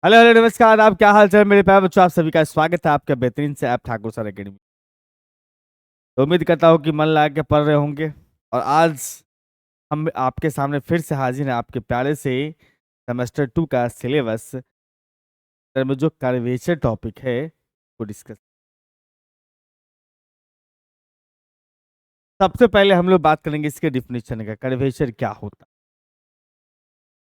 Hello hello नमस्कार। आप क्या हाल चाल मेरे प्यारे बच्चों, आप सभी का स्वागत है आपका बेहतरीन से ऐप ठाकुर सर अकेडमी। तो उम्मीद करता हूँ कि मन लगा के पढ़ रहे होंगे। और आज हम आपके सामने फिर से हाजिर हैं आपके प्यारे से सेमेस्टर 2 का सिलेबस में जो कर्वेचर टॉपिक है वो डिस्कस। सबसे पहले हम लोग बात करेंगे इसके डिफिनेशन का, कर्वेचर क्या होता है।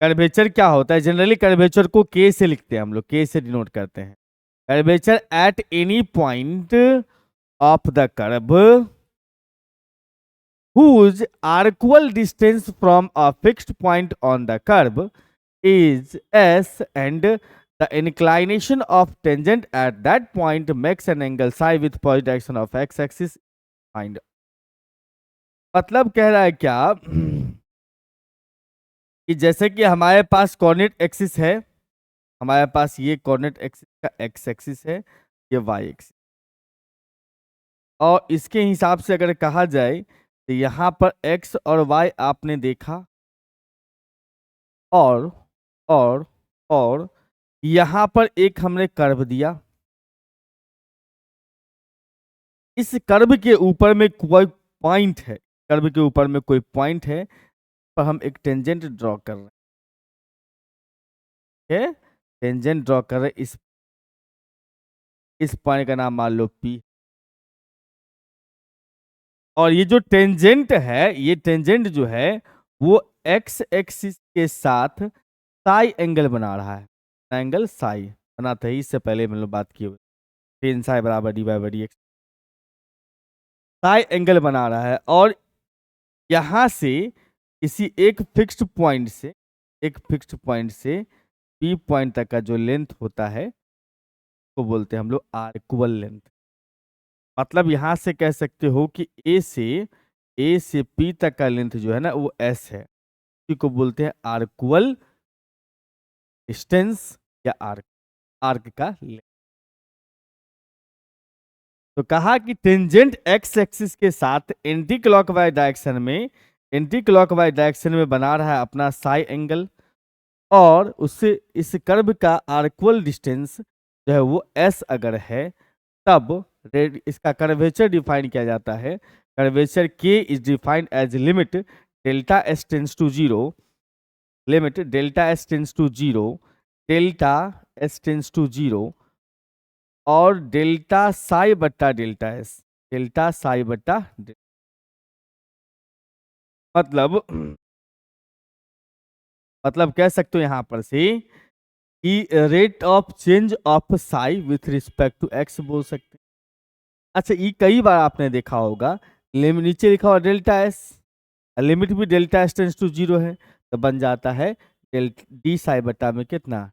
कर्वेचर क्या होता है? जनरली कर्वेचर को के से लिखते हैं, हम लोग के से डिनोट करते हैं। Curvature at any point of the curve whose arcual distance from a fixed point on the curve is s, and the inclination of tangent at that point makes an angle psi with positive direction of x axis find। मतलब कह रहा है क्या कि जैसे कि हमारे पास coordinate axis है, हमारे पास ये कोऑर्डिनेट एक्सिस का एक्स एक्सिस है, ये वाई एक्सिस, और इसके हिसाब से अगर कहा जाए तो यहाँ पर एक्स और वाई आपने देखा, और और और यहां पर एक हमने कर्व दिया। इस कर्व के ऊपर में कोई पॉइंट है, कर्व के ऊपर में कोई पॉइंट है, पर हम एक टेंजेंट ड्रॉ कर रहे हैं। टेंजेंट ड्रॉ कर रहे हैं, इस पॉइंट का नाम मान लो पी। और ये जो टेंजेंट है, ये टेंजेंट जो है वो एक्स एक्सिस के साथ साई एंगल बना रहा है। एंगल साई बनाते ही, इससे पहले हम लोग बात की हुई टेन साई बराबर D by D x, Sai angle बना रहा है। और यहां से किसी एक फिक्स्ड पॉइंट से, एक फिक्स्ड पॉइंट से पी पॉइंट तक का जो लेंथ होता है वो बोलते हैं हम लोग आर्कुअल लेंथ। मतलब यहां से कह सकते हो कि ए से पी तक का लेंथ जो है ना वो एस है, इसी को बोलते हैं आर्कुअल डिस्टेंस या आर्क, आर्क का लेंथ। तो कहा कि टेंजेंट एक्स एक्सिस के साथ एंटी क्लॉकवाइज डायरेक्शन में, एंटी क्लॉकवाइज डायरेक्शन में बना रहा है अपना साई एंगल, और उससे इस कर्व का आर्कुअल डिस्टेंस जो है वो एस अगर है, तब इसका कर्वेचर डिफाइन किया जाता है। कर्वेचर के is defined as limit delta S tends to zero, limit delta S tends to zero, delta S tends to zero, और डेल्टा साई बट्टा डेल्टा एस, डेल्टा साई बट्टा मतलब मतलब कह सकते हो यहां पर से कि rate of change of psi with respect to X बोल सकते हैं। अच्छा, ये कई बार आपने देखा होगा, नीचे लिखा हुआ डेल्टा एस, लिमिट भी delta S tends to zero है, तो बन जाता है डी साई बटा में कितना।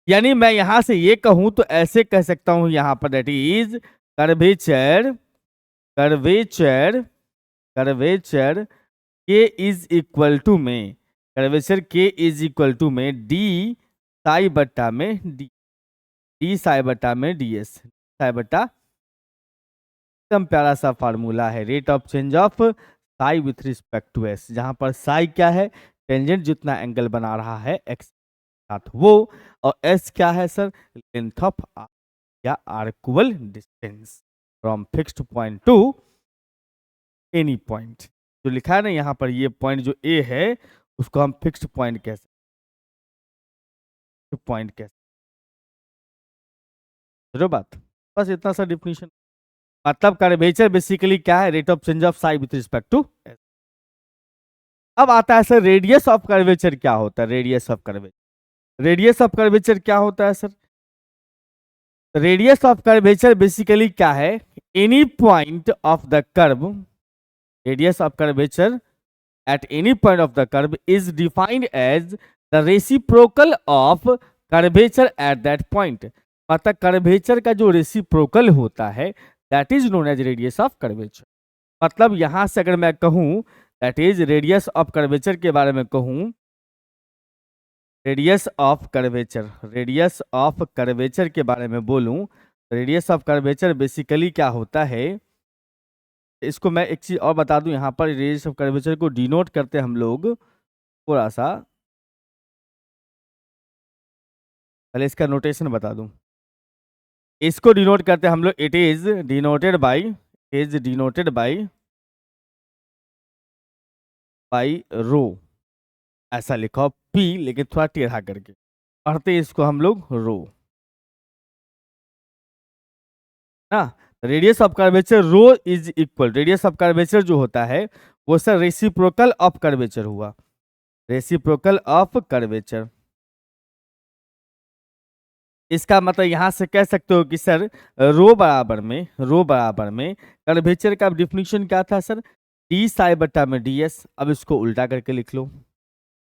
यानी मैं यहां से ये कहूं तो ऐसे कह सकता हूं यहां पर that is curvature, curvature, curvature के इज इक्वल टू में, कर्वेचर के इज इक्वल टू में डी साई बट्टा में डी, डी साई बट्टा में डी एस, साई बट्टा। एकदम प्यारा सा फार्मूला है, rate of change of psi with respect to S, जहां पर साई क्या है, टेंजेंट जितना एंगल बना रहा है एक्स साथ वो, और एस क्या है सर, लेंथ ऑफ या आर्कुअल distance from fixed point to any point. जो लिखा है ना यहाँ पर, ये पॉइंट जो ए है उसको हम फिक्स्ड पॉइंट कह सकते, पॉइंट कह सकते बात। बस इतना सा डिफिनेशन। मतलब कर्वेचर बेसिकली क्या है, rate of change of psi with respect to S. अब आता है सर रेडियस ऑफ कर्वेचर क्या होता है, radius of curvature, radius of curvature क्या होता है sir. Radius of curvature basically क्या है, any point of the curve, radius of curvature at any point of the curve is defined as the reciprocal of curvature at that point। मतलब curvature का जो reciprocal होता है that is known as radius of curvature. मतलब यहां से अगर मैं कहूं that is radius of curvature के बारे में कहूं, radius of curvature, radius of curvature के बारे में बोलूं, रेडियस ऑफ कर्वेचर बेसिकली क्या होता है, इसको मैं एक चीज और बता दूं, यहाँ पर रेडियस ऑफ कर्वेचर को डिनोट करते हम लोग थोड़ा सा पहले इसका नोटेशन बता दूं। इसको डिनोट करते हैं हम लोग, it is denoted by rho, ऐसा लिखो पी लेकिन थोड़ा टेढ़ा करके पढ़ते हैं इसको हम लोग रो ना। Radius of curvature rho is equal, radius of curvature जो होता है वो सर रेसिप्रोकल ऑफ कर्वेचर हुआ, रेसिप्रोकल ऑफ कर्वेचर। इसका मतलब यहां से कह सकते हो कि सर रो बराबर में कर्वेचर का डिफिनीशन क्या था सर, डी साई बटा में डी एस। अब इसको उल्टा करके लिख लो,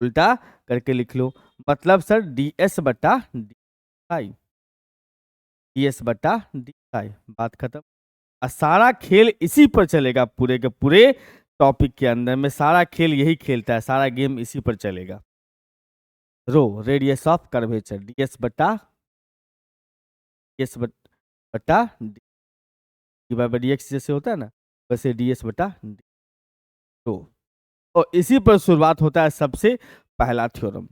उल्टा करके लिख लो, मतलब सर डी एस बटा डी साई, डी एस बटा डी साई, बात खत्म। और सारा खेल इसी पर चलेगा, पूरे के पूरे टॉपिक के अंदर में सारा खेल यही खेलता है, सारा गेम इसी पर चलेगा। Rho radius of curvature d s बटा डी बाई डी एक्स जैसे होता है ना, वैसे डी एस बटा डी। तो इसी पर शुरुआत होता है सबसे पहला थ्योरम।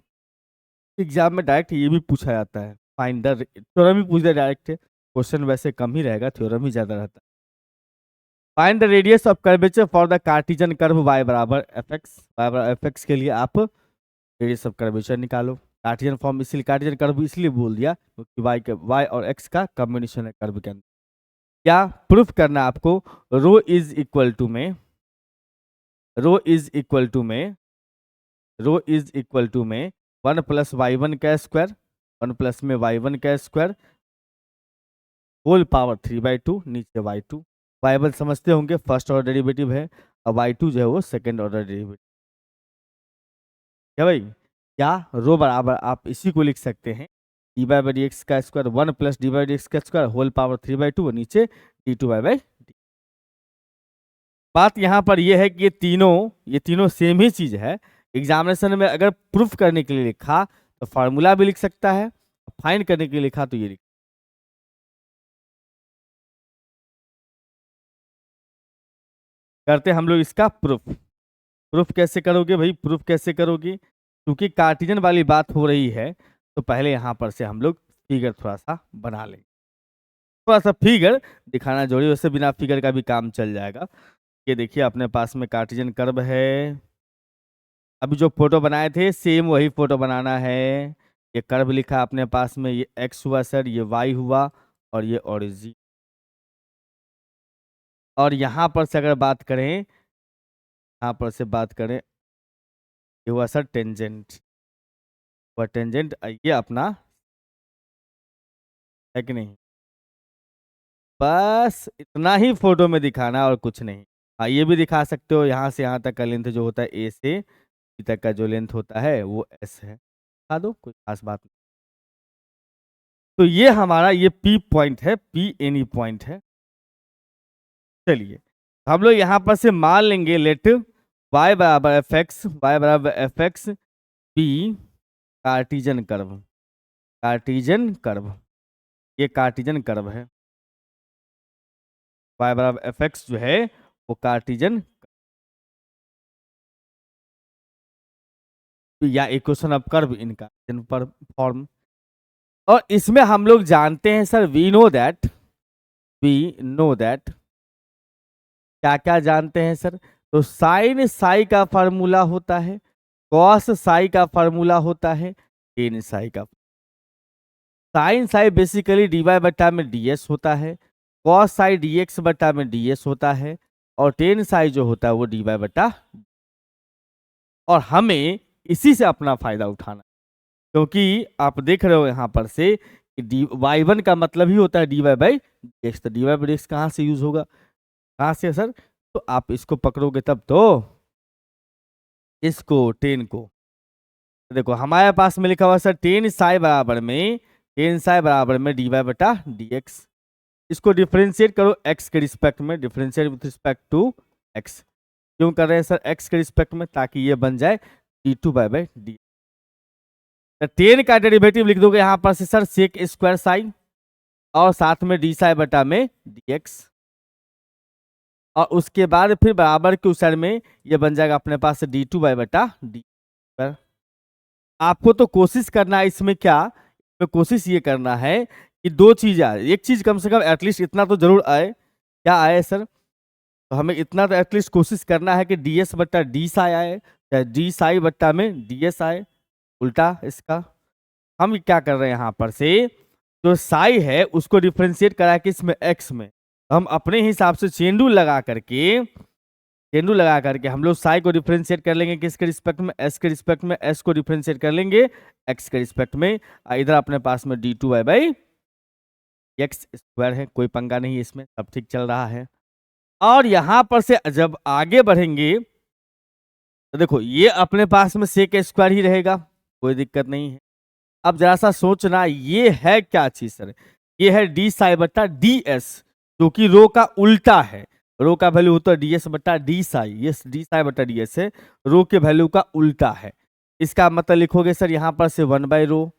एग्जाम में डायरेक्ट ये भी पूछा जाता है, फाइंड द थ्योरम ही पूछ दिया डायरेक्ट, क्वेश्चन वैसे कम ही रहेगा, थ्योरम ही ज्यादा रहता है। Find the radius of curvature for the Cartesian curve y बराबर fx, y बराबर fx के लिए आप रेडियस ऑफ कर्वेचर निकालो। कार्टेशियन फॉर्म इसलिए, कार्टेशियन कर्व इसलिए बोल दिया क्योंकि y और x का कॉम्बिनेशन है कर्व के अंदर। क्या प्रूफ करना आपको, रो इज इक्वल टू में वन प्लस वाई वन का स्क्वायर, वन प्लस में वाई वन का स्क्वायर होल पावर 3/2, नीचे y2। y1 समझते होंगे फर्स्ट ऑर्डर डेरिवेटिव है, और y2 जो है वो सेकंड ऑर्डर डेरिवेटिव। क्या भाई, क्या रो बराबर आप इसी को लिख सकते हैं d by by D x का square, one plus d by D x का स्क्वायर होल पावर 3/2 और नीचे d2 बाई डी। बात यहाँ पर यह है कि ये तीनों सेम ही चीज है। एग्जामिनेशन में अगर प्रूफ करने के लिए लिखा तो फार्मूला भी लिख सकता है, फाइंड करने के लिए लिखा तो ये लिख। करते हम लोग इसका प्रूफ। प्रूफ कैसे करोगे भाई, प्रूफ कैसे करोगे, क्योंकि कार्टेशियन वाली बात हो रही है तो पहले यहाँ पर से हम लोग फिगर थोड़ा सा बना लेंगे। थोड़ा सा फिगर दिखाना जरूरी, वैसे बिना फिगर का भी काम चल जाएगा। ये देखिए अपने पास में कार्टेशियन कर्व है, अभी जो फोटो बनाए थे सेम वही फोटो बनाना है। ये कर्व लिखा अपने पास में, ये एक्स हुआ सर, ये वाई हुआ और ये ओरिजिन। और यहाँ पर से अगर बात करें, यहाँ पर से बात करें, ये हुआ सर टेंजेंट, वह टेंजेंट ये अपना है कि नहीं, बस इतना ही फोटो में दिखाना और कुछ नहीं। हाँ ये भी दिखा सकते हो, यहाँ से यहाँ तक का लेंथ जो होता है ए से बी तक का जो लेंथ होता है वो एस है, दिखा दो, कोई खास बात नहीं। तो ये हमारा ये पी पॉइंट है, पी एनी पॉइंट है। चलिए हम लोग यहाँ पर से मान लेंगे लेट y बराबर एफ एक्स, वाई बराबर F x P Cartesian curve, Cartesian curve, ये कार्टेशियन कर्व है, y बराबर एफ एक्स जो है वो कार्टेशियन या equation of curve in Cartesian पर फॉर्म। और इसमें हम लोग जानते हैं सर, वी नो दैट क्या क्या जानते हैं सर, तो साइन साई का फार्मूला होता है, कॉस साई का फार्मूला होता है, टेन साई का। Sine psi basically D Y बटा में डी एस होता है, कॉस साई डी एक्स बटा में डी एस होता है, और टेन साई जो होता है वो डी वाई बटा। और हमें इसी से अपना फायदा उठाना, क्योंकि आप देख रहे हो यहाँ पर से कि डी वाई वन का मतलब ही होता है D Y by D x, तो D Y by D x कहाँ से यूज होगा, कहाँ से सर, तो आप इसको पकड़ोगे तब तो, इसको टेन को देखो हमारे पास में लिखा हुआ सर टेन साई बराबर में डी वाई बटा डी एक्स। इसको डिफरेंशिएट करो एक्स के रिस्पेक्ट में, differentiate with respect to X. क्यों कर रहे हैं सर एक्स के रिस्पेक्ट में, ताकि ये बन जाए d2 by by D. Ten का डेरिवेटिव लिख दोगे यहाँ पर से सर सेक स्क्वायर साई, और साथ में डी साई बटा में डी एक्स, और उसके बाद फिर बराबर के उस साइड में ये बन जाएगा अपने पास d2 बाई बटा डी। आपको तो कोशिश करना है इसमें क्या, तो कोशिश ये करना है कि दो चीज आए, एक चीज कम से कम एटलीस्ट इतना तो जरूर आए। क्या आए सर? तो हमें इतना तो एटलीस्ट कोशिश करना है कि डी एस बट्टा डी साई आए, चाहे डी साई बट्टा में डी एस आए। उल्टा इसका हम क्या कर रहे हैं यहाँ पर से, जो साई है उसको डिफ्रेंशिएट करा के इसमें एक्स में, हम अपने हिसाब से चेंडू लगा करके हम लोग साई को डिफ्रेंशिएट कर लेंगे किसके रिस्पेक्ट में, एस के रिस्पेक्ट में, एस को डिफ्रेंशिएट कर लेंगे एक्स के रिस्पेक्ट में। इधर अपने पास में D two Y by X square है, कोई पंगा नहीं है इसमें, सब ठीक चल रहा है। और यहां पर से जब आगे बढ़ेंगे तो देखो ये अपने पास में सेक स्क्वायर ही रहेगा, कोई दिक्कत नहीं है। अब जरा सा सोचना ये है क्या चीज सर, ये है डी साई बट्टा डी एस, जो कि रो का उल्टा है। रो का वैल्यू होता है डी एस बट्टा डी साई, ये डी साई बट्टा डी एस है, रो के वैल्यू का उल्टा है। इसका मतलब लिखोगे सर यहाँ पर से 1/रो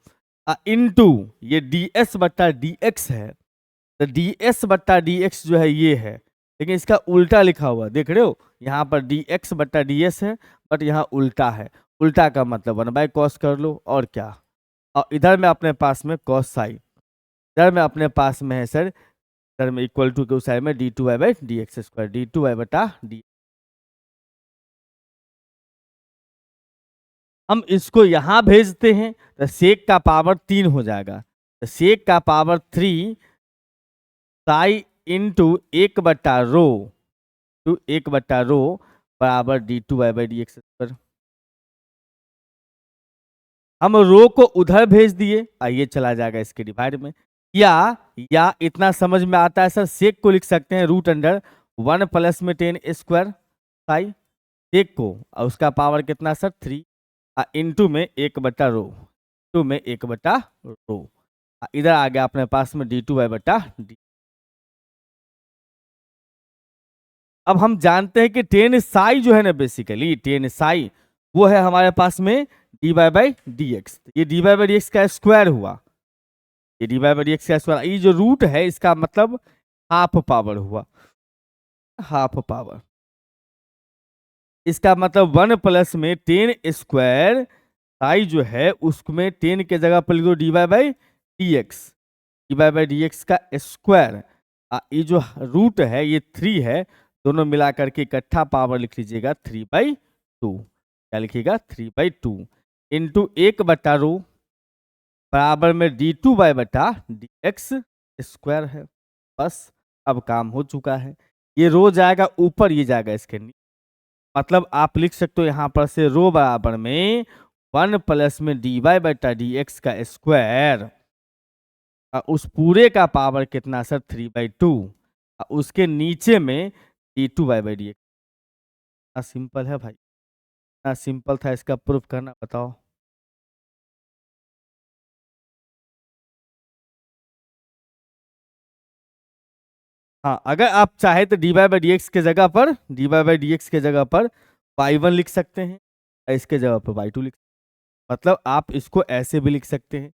इनटू ये डी एस बट्टा डी एक्स है, तो डी एस बट्टा डी एक्स जो है ये है, लेकिन इसका उल्टा लिखा हुआ देख रहे हो, यहाँ पर डी एक्स बट्टा डी एस है बट यहाँ उल्टा है। उल्टा का मतलब 1/कॉस कर लो और क्या, और इधर में अपने पास में कॉस साई, इधर में अपने पास में है सर, इधर में इक्वल टू के उस साइड में D two Y by D X square, D two Y बटा डी। हम इसको यहां भेजते हैं तो सेक का पावर 3 हो जाएगा, तो सेक का पावर 3 साई इंटू 1/रो टू 1/रो बराबर D two Y by D X square. हम रो को उधर भेज दिए, आइए चला जाएगा इसके डिवाइड में, या इतना समझ में आता है सर, सेक को लिख सकते हैं रूट अंडर 1 प्लस में 10 स्क्वायर साई सेक को, और उसका पावर कितना सर 3 इंटू में 1/रो, टू में 1/रो, इधर आ गया अपने पास में डी टू वाई बटा डी। अब हम जानते हैं कि टेन साई जो है ना, बेसिकली टेन साई वो है हमारे पास में D Y by D x, ये d Y by D x का स्क्वायर हुआ, ये d Y by D x का स्क्वायर, ये जो रूट है इसका मतलब हाफ पावर हुआ, हाफ पावर, इसका मतलब 1 प्लस में 10 स्क्वायर साई जो है उसमें 10 के जगह पर लिख दो D Y by D X, D Y by D x का स्क्वायर, ये जो रूट है ये 3 है, दोनों मिला करके इकट्ठा पावर लिख लीजिएगा 3/2, क्या लिखिएगा 3/2 इंटू 1/रो बराबर में डी टू वाई बटा डी एक्स स्क्वायर है। बस अब काम हो चुका है, ये रो जाएगा ऊपर, ये जाएगा इसके नीचे, मतलब आप लिख सकते हो यहाँ पर से रो बराबर में 1 प्लस में डी वाई बटा डी एक्स का स्क्वायर, उस पूरे का पावर कितना सर 3/2, उसके नीचे में D two Y by D X. इतना सिंपल है भाई, इतना सिंपल था, इसका प्रूफ करना बताओ। हाँ अगर आप चाहे तो D Y by D X के जगह पर, D Y by D X के जगह पर y1 लिख सकते हैं, इसके जगह पर y2 लिख, मतलब आप इसको ऐसे भी लिख सकते हैं,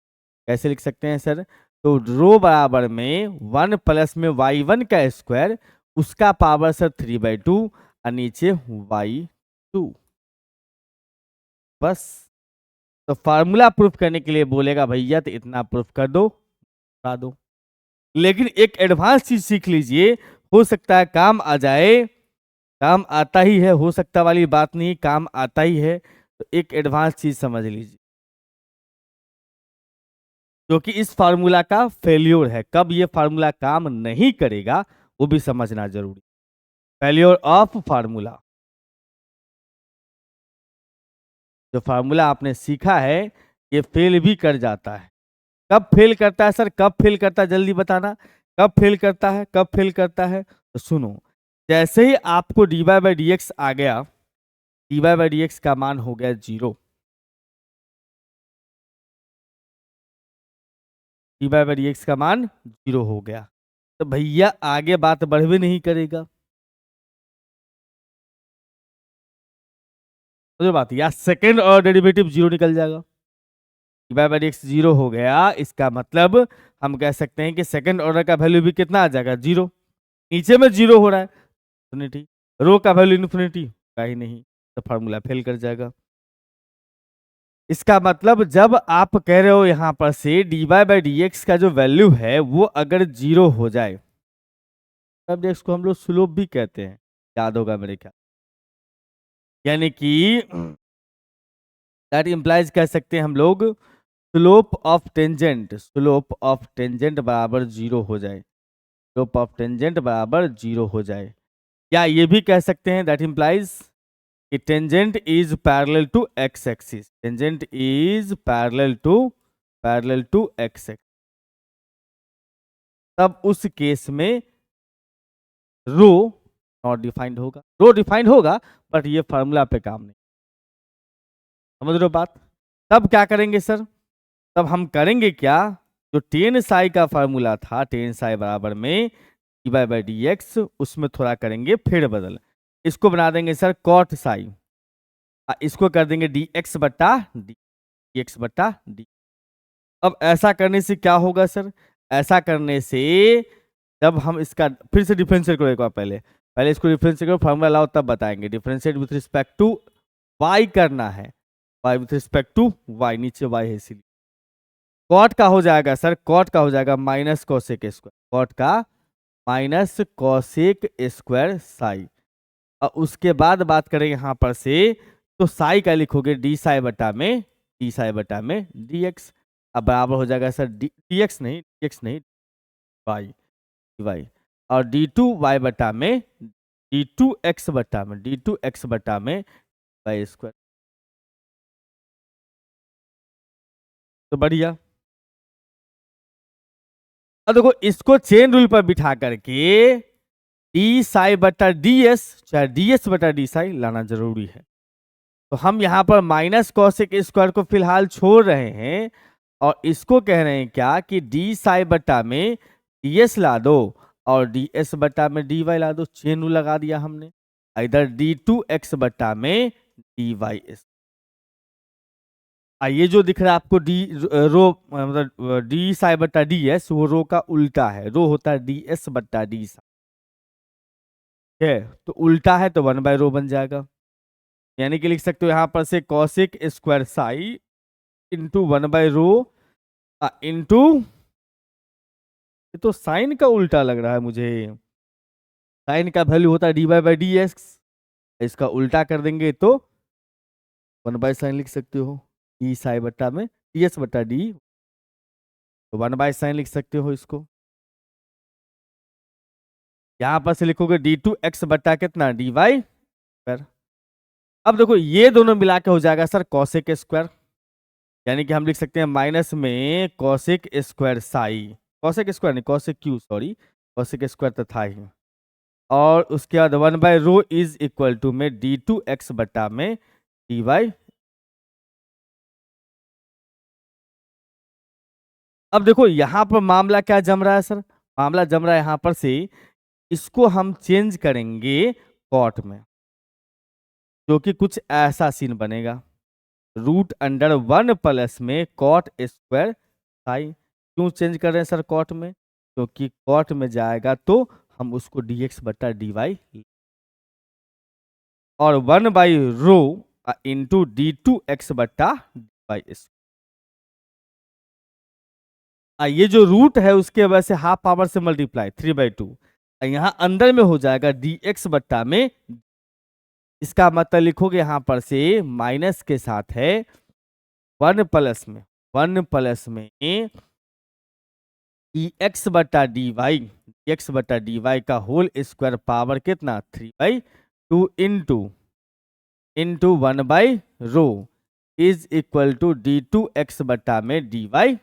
कैसे लिख सकते हैं सर, तो रो बराबर में 1 प्लस में y1 का स्क्वायर, उसका पावर सर 3/2 और नीचे y2, बस। तो फार्मूला प्रूफ करने के लिए बोलेगा भैया तो इतना प्रूफ कर दो, बता दो, लेकिन एक एडवांस चीज सीख लीजिए, हो सकता है काम आ जाए, काम आता ही है, हो सकता वाली बात नहीं, काम आता ही है, तो एक एडवांस चीज समझ लीजिए, जो कि इस फार्मूला का फेल्योर है, कब ये फार्मूला काम नहीं करेगा वो भी समझना जरूरी, फेल्योर ऑफ फार्मूला। जो फार्मूला आपने सीखा है ये फेल भी कर जाता है, कब फेल करता है सर, कब फेल करता है जल्दी बताना, कब फेल करता है, कब फेल करता है, तो सुनो, जैसे ही आपको d Y by D x आ गया, d Y by D x का मान हो गया 0, d Y by D x का मान 0 हो गया, तो भैया आगे बात बढ़ भी नहीं करेगा, तो बात या सेकेंड और डेरिवेटिव 0 निकल जाएगा, D Y by D X 0 हो गया, इसका मतलब हम कह सकते हैं कि सेकेंड ऑर्डर का वैल्यू भी कितना आ जाएगा 0, नीचे में 0 हो रहा है इन्फिनिटी, रो का वैल्यू इन्फिनिटी का ही नहीं, तो फार्मूला फेल कर जाएगा। इसका मतलब जब आप कह रहे हो यहाँ पर से dy बाई dx का जो वैल्यू है वो अगर 0 हो जाए, तब dx को हम लोग स्लोप भी कहते हैं, याद होगा मेरे ख्याल। यानी कि दैट इम्प्लाइज कह सकते हैं हम लोग स्लोप ऑफ टेंजेंट बराबर 0 हो जाए, स्लोप ऑफ टेंजेंट बराबर 0 हो जाए। या ये भी कह सकते हैं दैट इम्प्लाइज कि tangent is parallel to X axis, tangent is parallel to X axis. तब उस केस में रो नॉट डिफाइंड होगा, रो डिफाइंड होगा बट ये फार्मूला पे काम नहीं। समझ रहे हो बात? तब क्या करेंगे सर? तब हम करेंगे क्या, जो टेन साई का फार्मूला था, टेन साई बराबर में D Y by D X, उसमें थोड़ा करेंगे फेर बदल। इसको बना देंगे सर कॉट साई, इसको कर देंगे डी एक्स बट्टा डी। अब ऐसा करने से क्या होगा सर? ऐसा करने से जब हम इसका फिर से डिफरेंशिएट करो एक बार, पहले इसको डिफरेंशिएट करो, फार्मूला लाओ तब बताएंगे। Differentiate with respect to Y करना है, Y with respect to Y, नीचे वाई है इसीलिए। कॉट का हो जाएगा सर, कॉट का हो जाएगा माइनस कोसेक स्क्वायर, कॉट का माइनस कोसेक स्क्वायर साई। और उसके बाद बात करें यहाँ पर से, तो साई का लिखोगे डी साई बटा में डी एक्स। अब बराबर हो जाएगा सर डी एक्स नहीं वाई वाई, और डी टू वाई बटा में डी टू एक्स बटा में वाई स्क्वायर। तो बढ़िया। अब देखो इसको चेन रूल पर बिठा करके डी साई बटा डी एस, चाहे डी एस बटा डी साई लाना जरूरी है। तो हम यहाँ पर माइनस कॉसेक स्क्वायर को फिलहाल छोड़ रहे हैं और इसको कह रहे हैं क्या कि डी साई बटा में डी एस ला दो और डी एस बटा में डी वाई ला दो, चेन रूल लगा दिया हमने। इधर डी टू एक्स बटा में डी वाई एस। ये जो दिख रहा है आपको डी रो मतलब डी साई बटा डी एस, वो रो का उल्टा है, रो होता है डी एस बटा डी साई, है तो उल्टा है तो 1/रो बन जाएगा। यानी कि लिख सकते हो यहाँ पर से कॉसेक स्क्वायर साई इंटू 1/रो इंटू, ये तो साइन का उल्टा लग रहा है मुझे, साइन का वैल्यू होता है D Y by D X, इसका उल्टा कर देंगे तो 1/sin लिख सकते हो, डी साई बटा में डी एस बटा डी, तो 1/sin लिख सकते हो इसको। यहां पर से लिखोगे डी टू एक्स बटा कितना डी वाई स्क्वायर। अब देखो ये दोनों मिला के हो जाएगा सर कॉसेक स्क्वायर, यानी कि हम लिख सकते हैं माइनस में cosec square psi, cosec square नहीं cosec cube, sorry cosec square तो था ही। और उसके बाद 1/रो इज इक्वल टू में डी टू एक्स बटा में डी वाई। अब देखो यहां पर मामला क्या जम रहा है सर? मामला जम रहा है यहां पर से, इसको हम चेंज करेंगे कॉट में, जो कि कुछ ऐसा सीन बनेगा, रूट अंडर 1 प्लस में कॉट स्क्वायर साई। क्यों चेंज कर रहे हैं सर कॉट में? क्योंकि कॉट में जाएगा तो हम उसको dx बटा dy और 1/रो इंटू डी टू एक्स बटा dy। ये जो रूट है उसके वजह से हाफ पावर से मल्टीप्लाई 3/2, यहाँ अंदर में हो जाएगा dx बट्टा में, इसका मतलब लिखोगे यहां पर से माइनस के साथ है 1 प्लस में dx बटा dy का होल स्क्वायर पावर कितना 3/2 इंटू 1/रो is equal to d two x बट्टा में dy,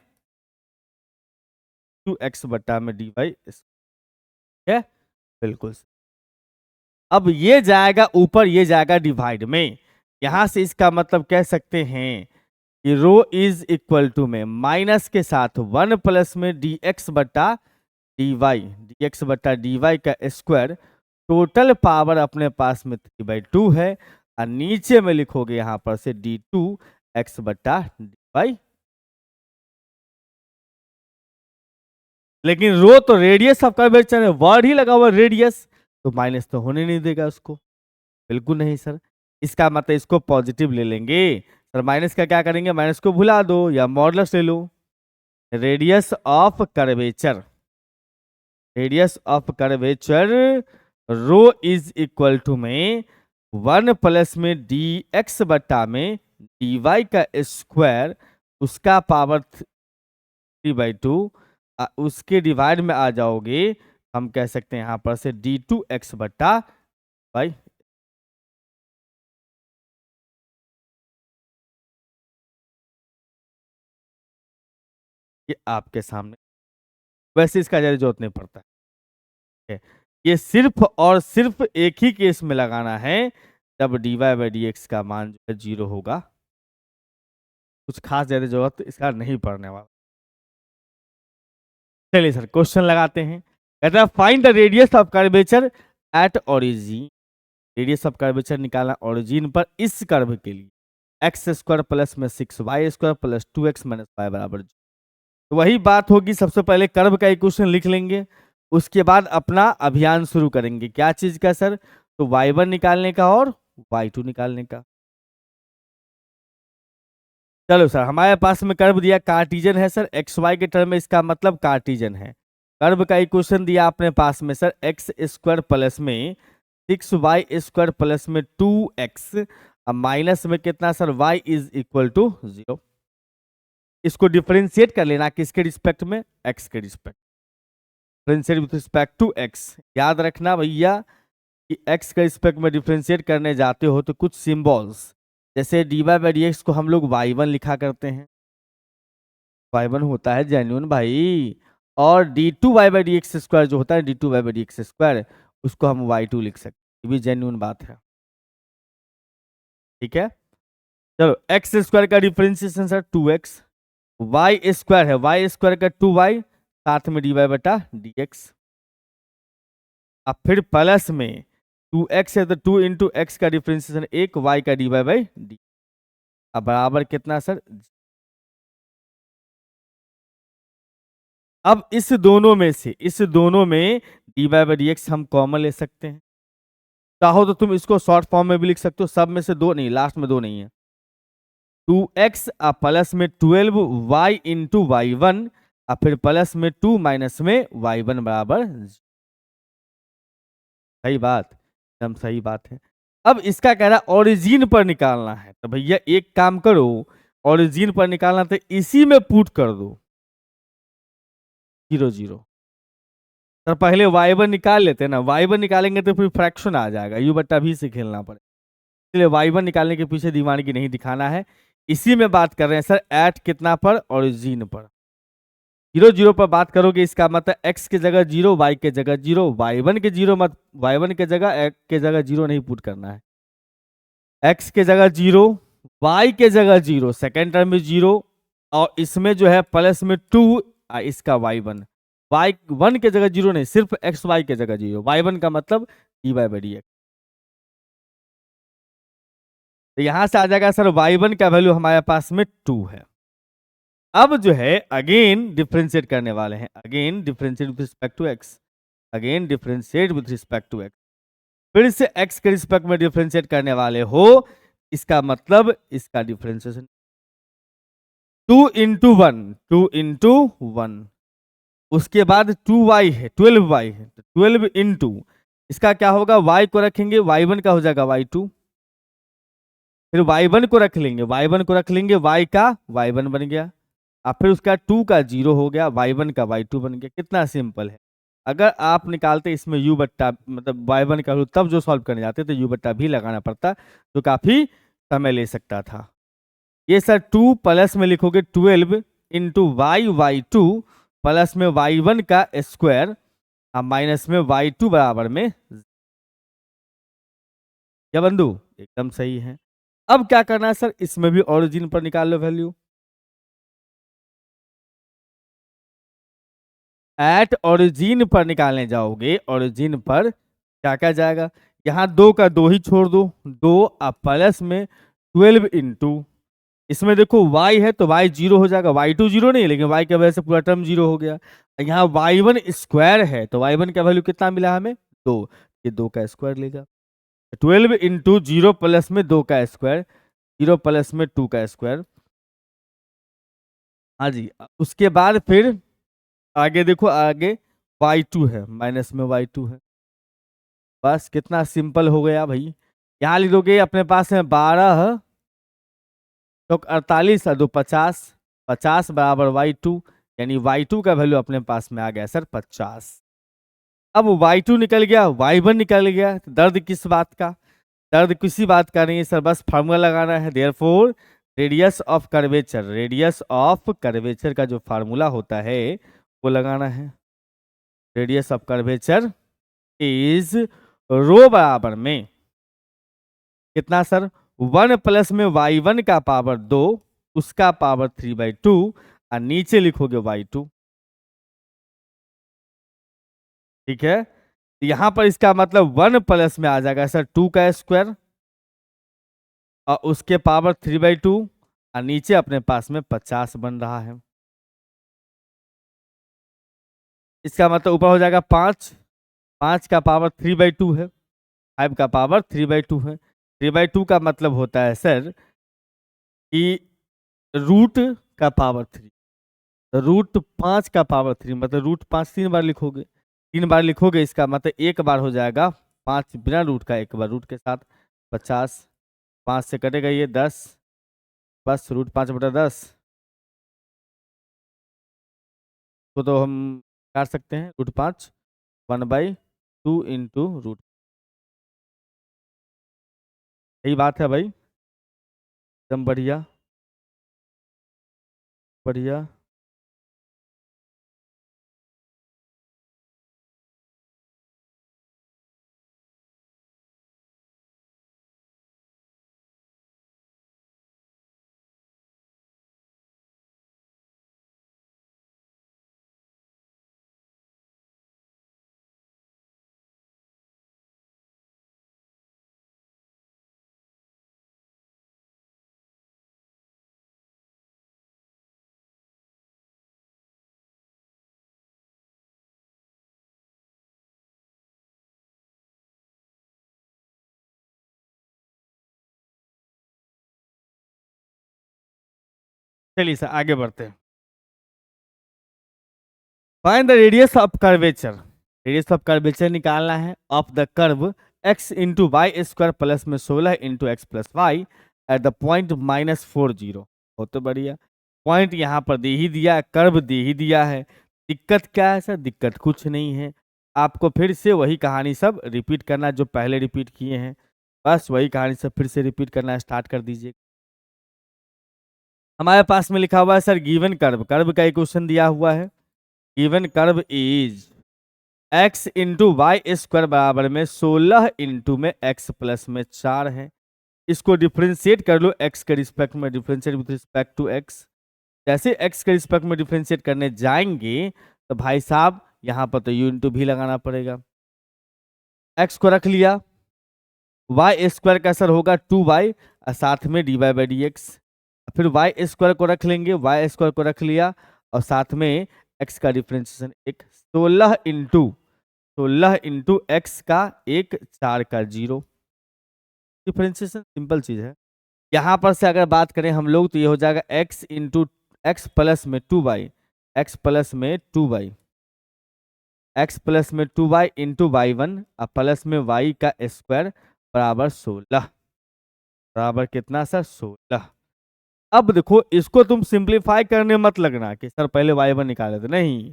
2x बट्टा में dy, है बिल्कुल। अब ये जाएगा ऊपर, ये जाएगा डिवाइड में, यहां से इसका मतलब कह सकते हैं कि रो इज इक्वल टू में माइनस के साथ 1 प्लस में dx बट्टा dy का स्क्वायर, टोटल पावर अपने पास में 3/2 है, और नीचे में लिखोगे यहां पर से d2x बट्टा dy। लेकिन रो तो रेडियस ऑफ कर्वेचर है, वर्ड ही लगा हुआ रेडियस, तो माइनस तो होने नहीं देगा उसको, बिल्कुल नहीं सर। इसका मतलब इसको पॉजिटिव ले लेंगे, सर माइनस का क्या करेंगे, माइनस को भुला दो या मॉडुलस ले लो। Radius of curvature, radius of curvature rho is equal to में 1 प्लस में डी एक्स बट्टा में डी वाई का स्क्वायर उसका पावर 3/2, उसके डिवाइड में आ जाओगे, हम कह सकते हैं यहां पर से d2x बट्टा वाई। ये आपके सामने, वैसे इसका ज्यादा जरूरत नहीं पड़ता है। ये सिर्फ और सिर्फ एक ही केस में लगाना है जब dy/dx का मान जो है 0 होगा। कुछ खास ज्यादा जरूरत इसका नहीं पड़ने वाला। चलिए सर क्वेश्चन लगाते हैं। कहता है find the radius of curvature at origin. Radius of curvature निकालना ओरिजिन पर इस कर्व के लिए x² प्लस में 6y² plus 2x minus y बराबर 0। तो वही बात होगी, सबसे पहले कर्व का इक्वेशन लिख लेंगे, उसके बाद अपना अभियान शुरू करेंगे। क्या चीज का सर, तो y1 निकालने का और y2 निकालने का। चलो सर, हमारे पास में कर्व दिया कार्टिजन है सर, एक्स वाई के टर्म में, इसका मतलब कार्टिजन है। कर्व का इक्वेशन दिया अपने पास में सर x² प्लस में 6y² प्लस में 2x, अब माइनस में कितना sir, y is equal to 0। इसको डिफरेंशिएट कर लेना किसके रिस्पेक्ट में, x के respect, differentiate with respect to x। याद रखना भैया कि x के रिस्पेक्ट में डिफरेंशिएट करने जाते हो तो कुछ सिंबल्स, जैसे dy/dx को हम लोग y1 लिखा करते हैं, y1 होता है जेन्युइन भाई, और d2y/dx² जो होता है d2y/dx², उसको हम y2 लिख सकते हैं, ये भी जेन्युइन बात है। ठीक है, चलो x² का डिफरेंशिएशन सर 2x, y² है, y² का 2y, साथ में dy/dx, अब फिर प्लस में 2x है तो 2 इंटू एक्स का डिफरेंशिएशन 1, y का dy/d, अब बराबर कितना सर। अब इस दोनों में से, इस दोनों में dy/dx हम कॉमन ले सकते हैं, चाहो तो तुम इसको शॉर्ट फॉर्म में भी लिख सकते हो, सब में से दो नहीं, लास्ट में दो नहीं है। 2x प्लस में 12y इंटू y1, और फिर प्लस में 2 माइनस में y1 बराबर, सही बात, एकदम सही बात है। अब इसका कह रहा है ओरिजिन पर निकालना है, तो भैया एक काम करो, ओरिजिन पर निकालना तो इसी में पुट कर दो 0 0। तो पहले y1 निकाल लेते हैं ना, y1 निकालेंगे तो फिर फ्रैक्शन आ जाएगा, u/v से खेलना पड़ेगा, इसलिए y1 निकालने के पीछे दीवानगी नहीं दिखाना है। इसी में बात कर रहे हैं सर, एट कितना पर, ओरिजिन पर। 0 0 पर बात करोगे, इसका मतलब x की जगह 0, y के जगह 0, y1 के 0 मत, y1 के जगह 0 नहीं पुट करना है, x के जगह 0, y के जगह 0, सेकेंड टर्म में 0, और इसमें जो है प्लस में 2, इसका y1, y1 के जगह 0 नहीं, सिर्फ xy के जगह 0, y1 का मतलब dy/dx। तो यहां से आ जाएगा सर y1 का वैल्यू हमारे पास में 2 है। अब जो है अगेन डिफरेंशिएट करने वाले हैं, again differentiate with respect to x, again differentiate with respect to x, फिर से x के रिस्पेक्ट में डिफरेंशिएट करने वाले हो, इसका मतलब इसका डिफरेंशिएशन 2 इंटू 1, 2 इंटू 1, उसके बाद 2y है, 12y है, तो 12 इंटू, इसका क्या होगा, y को रखेंगे, y1 का हो जाएगा y2, फिर y1 को रख लेंगे, y1 को रख लेंगे, y का y1 बन गया, अब फिर उसका 2 का 0 हो गया, y1 का y2 बन गया। कितना सिंपल है। अगर आप निकालते इसमें u/, मतलब y1 का वैल्यू, तब जो सॉल्व करने जाते तो u/v लगाना पड़ता, तो काफी समय ले सकता था। ये सर 2 प्लस में लिखोगे 12 इंटू y2 प्लस में y1 का स्क्वायर, अब माइनस में y2 बराबर में, क्या बंधु, एकदम सही है। अब क्या करना है सर, इसमें भी ओरिजिन पर निकाल लो वैल्यू, एट ओरिजिन पर निकालने जाओगे, ओरिजिन पर क्या क्या जाएगा, यहाँ 2 का 2 ही छोड़ दो, 2 अब प्लस में 12 इंटू, इसमें देखो y है तो y 0 हो जाएगा, y2 0 नहीं, लेकिन y की वजह से पूरा टर्म 0 हो गया। यहाँ y1 स्क्वायर है तो y1 का वैल्यू कितना मिला हमें, 2, ये 2 का स्क्वायर लेगा, 12 इंटू 0 प्लस में 2 का स्क्वायर, 0 प्लस में 2 का स्क्वायर। हाँ जी, उसके बाद फिर आगे देखो, आगे y2 है, माइनस में y2 है। बस कितना सिंपल हो गया भाई। यहाँ लिखोगे अपने पास में 12 तो 48 और 2 50, 50 बराबर y2, यानी y2 का वैल्यू अपने पास में आ गया सर 50। अब y2 निकल गया, y1 निकल गया, तो दर्द किस बात का? दर्द किसी बात का नहीं है सर, बस फार्मूला लगाना है। Therefore radius of curvature, radius of curvature का जो फार्मूला होता है वो लगाना है। रेडियस ऑफ कर्वेचर इज रो बराबर में कितना सर, 1 प्लस में y1 का पावर 2, उसका पावर 3/2, और नीचे लिखोगे y2। ठीक है, यहां पर इसका मतलब 1 प्लस में आ जाएगा सर 2 का स्क्वायर, और उसके पावर 3/2, और नीचे अपने पास में 50 बन रहा है। इसका मतलब ऊपर हो जाएगा 5, 5 का पावर 3/2 है, 5 का पावर 3/2 है। 3/2 का मतलब होता है सर कि रूट का पावर 3, रूट 5 का पावर 3, मतलब रूट 5 3 बार लिखोगे, 3 बार लिखोगे, इसका मतलब एक बार हो जाएगा 5 बिना रूट का, एक बार रूट के साथ 50, 5 से कटेगा ये 10, बस रूट 5/10 तो हम काट सकते हैं, रूट 5 1/2 इंटू रूट। यही बात है भाई, एकदम बढ़िया बढ़िया। चलिए सर आगे बढ़ते हैं। Find the radius of curvature, radius of curvature निकालना है of the curve x into Y square plus में 16 into X plus Y at the point -40। बहुत बढ़िया, पॉइंट यहाँ पर दे ही दिया, कर्व दे ही दिया है। दिक्कत क्या है सर? दिक्कत कुछ नहीं है, आपको फिर से वही कहानी सब रिपीट करना जो पहले रिपीट किए हैं, बस वही कहानी सब फिर से रिपीट करना स्टार्ट कर दीजिए। हमारे पास में लिखा हुआ है सर गिवन कर्व, कर्व का एक क्वेश्चन दिया हुआ है। Given curve is x into Y square बराबर में 16 इंटू में x प्लस में 4 है। इसको डिफ्रेंशिएट कर लो x के रिस्पेक्ट में, differentiate with respect to x। जैसे x के रिस्पेक्ट में डिफ्रेंशिएट करने जाएंगे तो भाई साहब यहाँ पर तो u इंटू भी लगाना पड़ेगा। x को रख लिया, वाई स्क्वायर का सर होगा 2y और साथ में dy/dx। फिर वाई स्क्वायर को रख लेंगे, वाई स्क्वायर को रख लिया और साथ में x का डिफ्रेंशिएशन एक 16 इंटू एक्स का एक 4 का 0। डिफ्रेंशिएशन सिंपल चीज है। यहाँ पर से अगर बात करें हम लोग तो ये हो जाएगा x इंटू एक्स प्लस में 2y, एक्स प्लस में 2y, एक्स प्लस में 2y इंटू y1 और प्लस में y का स्क्वायर बराबर 16, बराबर कितना सर 16। अब देखो इसको तुम सिंप्लीफाई करने मत लगना कि सर पहले y1 निकाले थे, नहीं,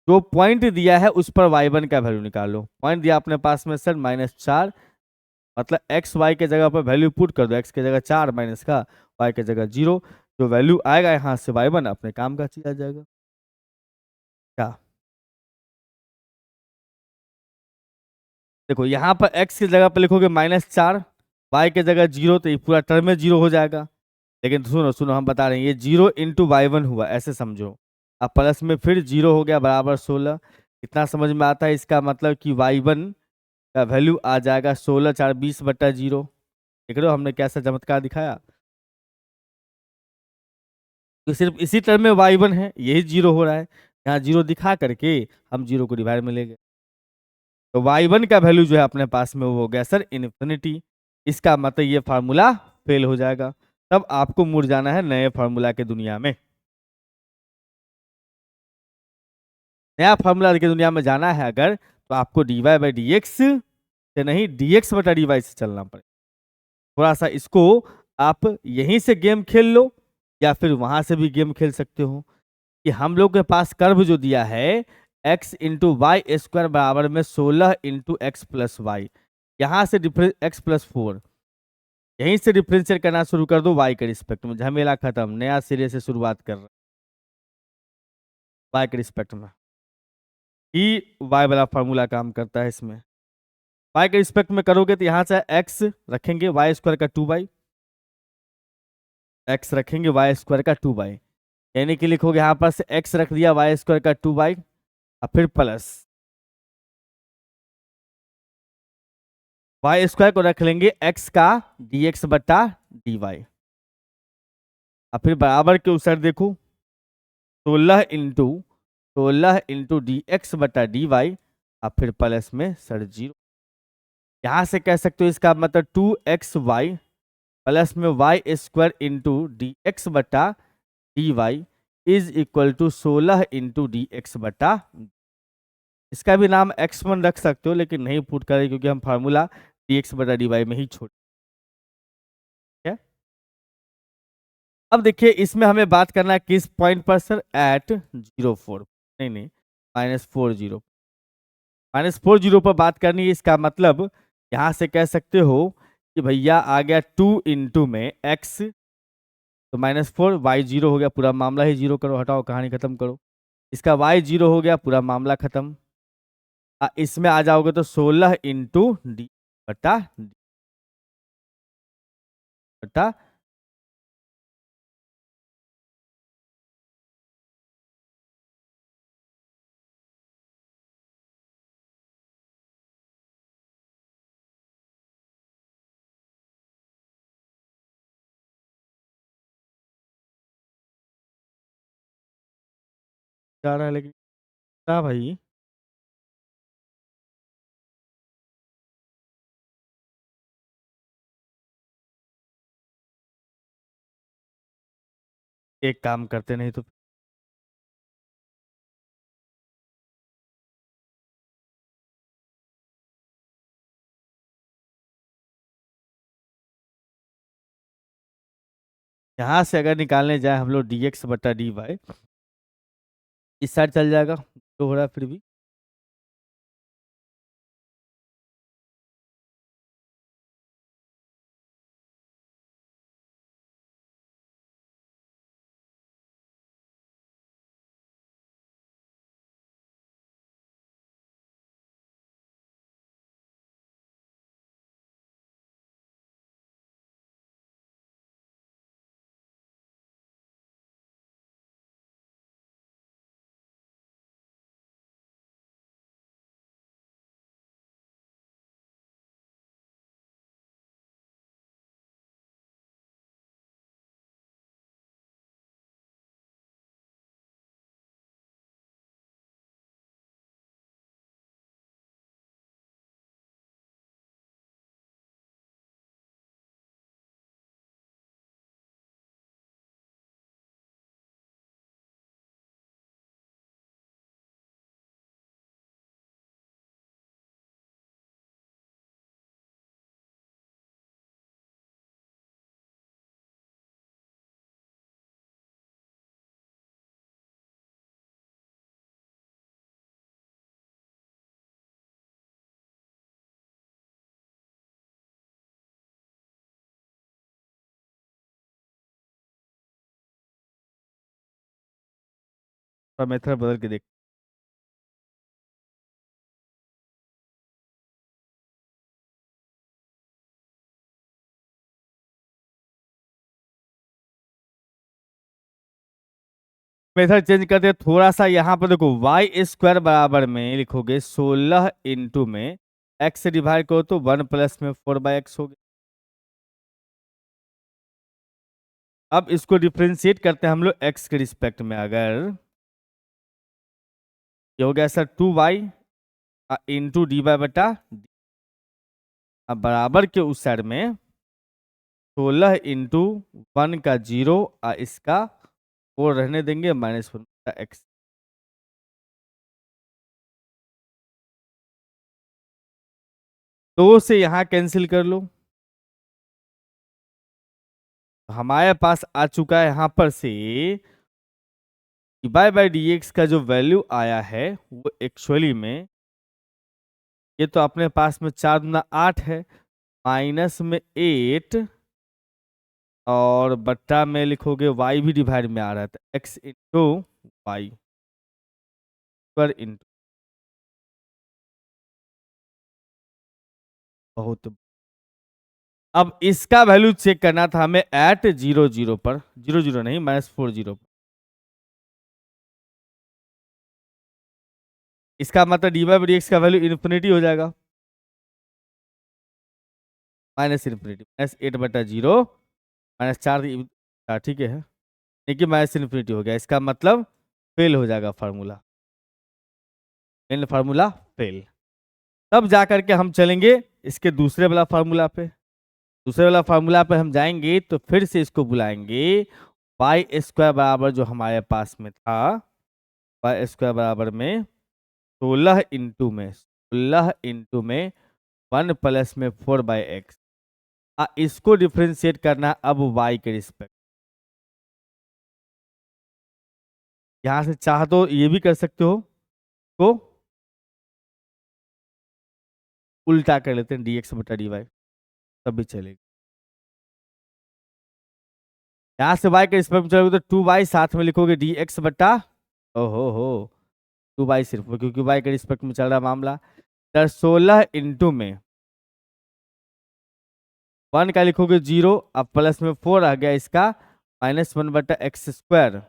जो पॉइंट दिया है उस पर y1 का वैल्यू निकालो। पॉइंट दिया अपने पास में सर -4, मतलब एक्स वाई के जगह पर वैल्यू पुट कर दो, एक्स के जगह 4 माइनस का वाई के जगह 0, जो वैल्यू आएगा यहाँ से y1 अपने काम का चीज आ जाएगा। क्या देखो यहाँ पर x की जगह पर लिखोगे -4, वाई के जगह 0, तो ये पूरा टर्म में 0 हो जाएगा। लेकिन सुनो सुनो, हम बता रहे हैं ये 0 इंटू y1 हुआ, ऐसे समझो। अब प्लस में फिर 0 हो गया बराबर 16। इतना समझ में आता है, इसका मतलब कि y1 का वैल्यू आ जाएगा 16 4 20/0। देख रहे हो हमने कैसा चमत्कार दिखाया, तो सिर्फ इसी टर्म में y1 है, यही 0 हो रहा है, यहाँ 0 दिखा करके हम 0 को डिवाइड में ले गए, तो y1 का वैल्यू जो है अपने पास में वो हो गया सर इन्फिनिटी। इसका मतलब ये फार्मूला फेल हो जाएगा। तब आपको मुड़ जाना है नए फार्मूला के दुनिया में। नया फार्मूला की दुनिया में जाना है अगर, तो आपको dy/dx से नहीं dx/dy से चलना पड़ेगा। थोड़ा सा इसको आप यहीं से गेम खेल लो या फिर वहां से भी गेम खेल सकते हो कि हम लोग के पास कर्व जो दिया है x इंटू वाई स्क्वायर बराबर में 16 इंटू एक्स प्लस वाई, यहाँ से डिफरेंस x+4, यहीं से डिफ्रेंशिएट करना शुरू कर दो y के रिस्पेक्ट में, झमेला खत्म, नया सिरे से शुरुआत कर रहे y के रिस्पेक्ट में ही y वाला फार्मूला काम करता है इसमें। y के रिस्पेक्ट में करोगे तो यहाँ से x रखेंगे वाई स्क्वायर का 2y, x रखेंगे वाई स्क्वायर का 2y, यानी कि लिखोगे यहाँ पर से x रख दिया वाई स्क्वायर का 2y और फिर प्लस वाई स्क्वायर को रख लेंगे x का dx/dy और फिर बराबर के उस साइड देखो 16 इंटू dx/dy और फिर प्लस में सर 0। यहाँ से कह सकते हो इसका मतलब 2xy प्लस में Y square into dx/dy is equal to 16 into dx/, इसका भी नाम x1 रख सकते हो लेकिन नहीं पुट करें क्योंकि हम फार्मूला dx/dy में ही छोड़। अब देखिए इसमें हमें बात करना है किस पॉइंट पर सर, एट 0,4, नहीं -40, -40 पर बात करनी है। इसका मतलब यहाँ से कह सकते हो कि भैया आ गया 2 इंटू में x, तो -4 y 0 हो गया, पूरा मामला ही 0 करो, हटाओ कहानी खत्म करो, इसका y 0 हो गया, पूरा मामला खत्म। इसमें आ जाओगे तो 16 इंटू बटा जा रहा है लेकिन क्या भाई, एक काम करते नहीं तो यहाँ से अगर निकालने जाए हम लोग dx/dy, इस साइड चल जाएगा तो हो रहा है फिर भी, तो मेथड बदल के देख। मेथड चेंज करते हैं थोड़ा सा, यहाँ पर देखो वाई स्क्वायर बराबर में लिखोगे 16 इंटू में x से डिवाइड करो तो 1 प्लस में 4/x हो गया। अब इसको डिफ्रेंशिएट करते हैं हम लोग x के रिस्पेक्ट में, अगर ये हो गया सर 2y इंटू dy/, अब बराबर के उस साइड में 16 इंटू 1 का 0 और इसका 4 रहने देंगे -1/x। दो से यहाँ कैंसिल कर लो, हमारे पास आ चुका है यहाँ पर से dy/dx का जो वैल्यू आया है वो एक्चुअली में, ये तो अपने पास में 4 दूना 8 है, माइनस में 8 और बट्टा में लिखोगे y भी डिवाइड में आ रहा था, x इंटू वाई पर इंटू, बहुत। अब इसका वैल्यू चेक करना था हमें एट 0 0 पर, 0 0 नहीं -40 पर। इसका मतलब dy/dx का वैल्यू इन्फिनिटी हो जाएगा, -इन्फिनिटी -8/0 -4, ठीक है, देखिए -इन्फिनिटी हो गया, इसका मतलब फेल हो जाएगा फार्मूला, मेन फार्मूला फेल। तब जा करके हम चलेंगे इसके दूसरे वाला फार्मूला पे, दूसरे वाला फार्मूला पे हम जाएंगे तो फिर से इसको बुलाएंगे y² बराबर जो हमारे पास में था, y² बराबर में 16 इंटू में 1 प्लस में 4/x, इसको डिफ्रेंशिएट करना अब y के रिस्पेक्ट। यहां से चाह तो ये भी कर सकते हो, तो उल्टा कर लेते हैं dx/dy, तब भी चलेगा। यहां से y के रिस्पेक्ट में चलोगे तो 2y, साथ में लिखोगे dx/, ओहो हो 2y सिर्फ, क्योंकि y के रिस्पेक्ट में चल रहा मामला। 16 इंटू में 1 का लिखोगे 0, अब प्लस में 4 आ गया इसका -1/x²,